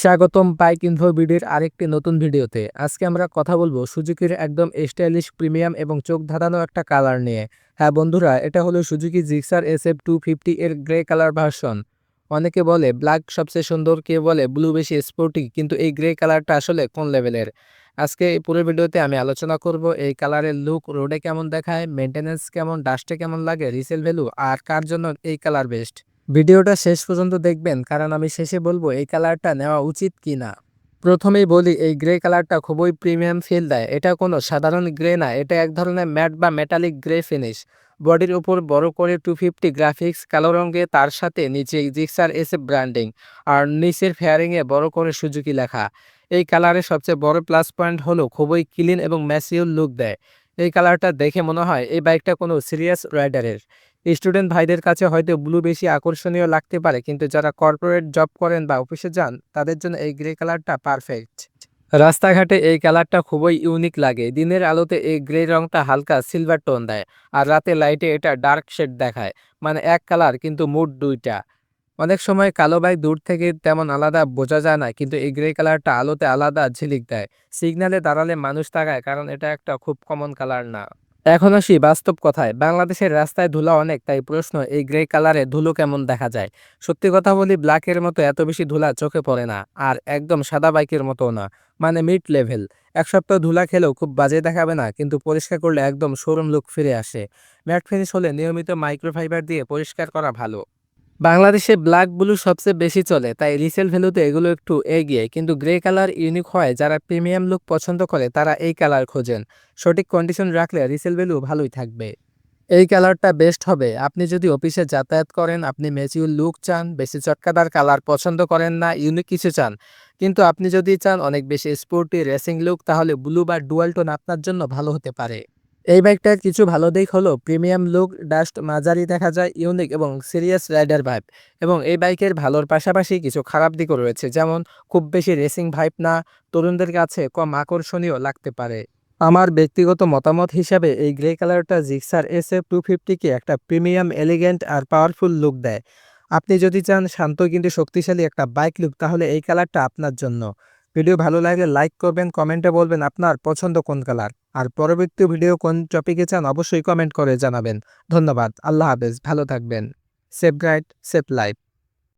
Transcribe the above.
স্বাগতম bike info ভিডিওর আরেকটি নতুন ভিডিওতে। আজকে আমরা কথা বলবো সুজুকির একদম স্টাইলিশ প্রিমিয়াম এবং চোখ ধাঁধানো একটা কালার নিয়ে। হ্যাঁ বন্ধুরা, এটা হলো সুজুকি জিক্সার SF250 এর গ্রে কালার ভার্সন। অনেকে বলে ব্ল্যাক সবচেয়ে সুন্দর, কেউ বলে ব্লু বেশি স্পোর্টি, কিন্তু এই গ্রে কালারটা আসলে কোন লেভেলের? আজকে এই পুরো ভিডিওতে আমি আলোচনা করব এই কালারের লুক, রোডে কেমন দেখায়, মেনটেন্যান্স কেমন, ডাস্টে কেমন লাগে, রিসেল ভ্যালু আর কার জন্য এই কালার বেস্ট। ভিডিওটা শেষ পর্যন্ত দেখবেন, কারণ আমি শেষে বলবো এই কালারটা নেওয়া উচিত কি না। প্রথমেই বলি, এই গ্রে কালারটা খুবই প্রিমিয়াম ফিল দেয়। এটা কোনো সাধারণ গ্রে না, এটা এক ধরনের ম্যাট বা মেটালিক গ্রে ফিনিশ। বডির উপর বড় করে 250 গ্রাফিক্স কালো রঙে, তার সাথে নিচে জিক্সার SF ব্র্যান্ডিং আর নিচের ফেয়ারিংয়ে বড় করে সুজুকি লেখা। এই কালারের সবচেয়ে বড় প্লাস পয়েন্ট হলো খুবই ক্লিন এবং ম্যাসিউর লুক দেয়। এই কালারটা দেখে মনে হয় এই বাইকটা কোনো সিরিয়াস রাইডারের। স্টুডেন্ট ভাইদের কাছে হয়তো ব্লু বেশি আকর্ষণীয় লাগতে পারে, কিন্তু যারা কর্পোরেট জব করেন বা অফিসে যান তাদের জন্য এই গ্রে কালারটা পারফেক্ট। রাস্তাঘাটে এই কালারটা খুবই ইউনিক লাগে। দিনের আলোতে এই গ্রে রংটা হালকা সিলভার টোন দেয়, আর রাতে লাইটে এটা ডার্ক শেড দেখায়। মানে এক কালার কিন্তু মুড দুইটা। অনেক সময় কালো বাইক দূর থেকে তেমন আলাদা বোঝা যায় না, কিন্তু এই গ্রে কালারটা আলোতে আলাদা ঝিলিক দেয়। সিগন্যালে দাঁড়ালে মানুষ তাকায়, কারণ এটা একটা খুব কমন কালার না। এখন আসি বাস্তব কথায়। বাংলাদেশের রাস্তায় ধুলা অনেক, তাই প্রশ্ন, এই গ্রে কালারে ধুলো কেমন দেখা যায়? সত্যি কথা বলি, ব্ল্যাকের মতো এত বেশি ধুলা চোখে পড়ে না, আর একদম সাদা বাইকের মতো না। মানে মিড লেভেল। এক সপ্তাহ ধুলা খেলেও খুব বাজে দেখাবে না, কিন্তু পরিষ্কার করলে একদম শোরুম লুক ফিরে আসে। ম্যাট ফিনিশ হলে নিয়মিত মাইক্রোফাইবার দিয়ে পরিষ্কার করা ভালো। বাংলাদেশে ব্ল্যাক ব্লু সবচেয়ে বেশি চলে, তাই রিসেল ভ্যালুতে এগুলো একটু এগিয়ে, কিন্তু গ্রে কালার ইউনিক হয়। যারা প্রিমিয়াম লুক পছন্দ করে তারা এই কালার খোঁজেন। সঠিক কন্ডিশন রাখলে রিসেল ভ্যালু ভালোই থাকবে। এই কালারটা বেস্ট হবে আপনি যদি অফিসে যাতায়াত করেন, আপনি ম্যাচিউর লুক চান, বেশি চটকাদার কালার পছন্দ করেন না, ইউনিক কিছু চান। কিন্তু আপনি যদি চান অনেক বেশি স্পোর্টি রেসিং লুক, তাহলে ব্লু বা ডুয়াল টোন আপনার জন্য ভালো হতে পারে। এই বাইকটার কিছু ভালো দিক হলো প্রিমিয়াম লুক, ডাস্ট মাঝারি দেখা যায়, ইউনিক এবং সিরিয়াস রাইডার ভাইব। এবং এই বাইকের ভালোর পাশাপাশি কিছু খারাপ দিকও রয়েছে, যেমন খুব বেশি রেসিং ভাইব না, তরুণদের কাছে কম আকর্ষণীয় লাগতে পারে। আমার ব্যক্তিগত মতামত হিসাবে এই গ্রে কালারটা জিক্সার SF250 কে একটা প্রিমিয়াম, এলিগেন্ট আর পাওয়ারফুল লুক দেয়। আপনি যদি চান শান্ত কিন্তু শক্তিশালী একটা বাইক লুক, তাহলে এই কালারটা আপনার জন্য। ভিডিও ভালো লাগলে লাইক করবেন, কমেন্টে বলবেন আপনার পছন্দ কোন কালার, আর পরবর্তী ভিডিও কোন টপিকে চান অবশ্যই কমেন্ট করে জানাবেন। ধন্যবাদ। আল্লাহ হাফেজ, ভালো থাকবেন। Safe ride, safe life.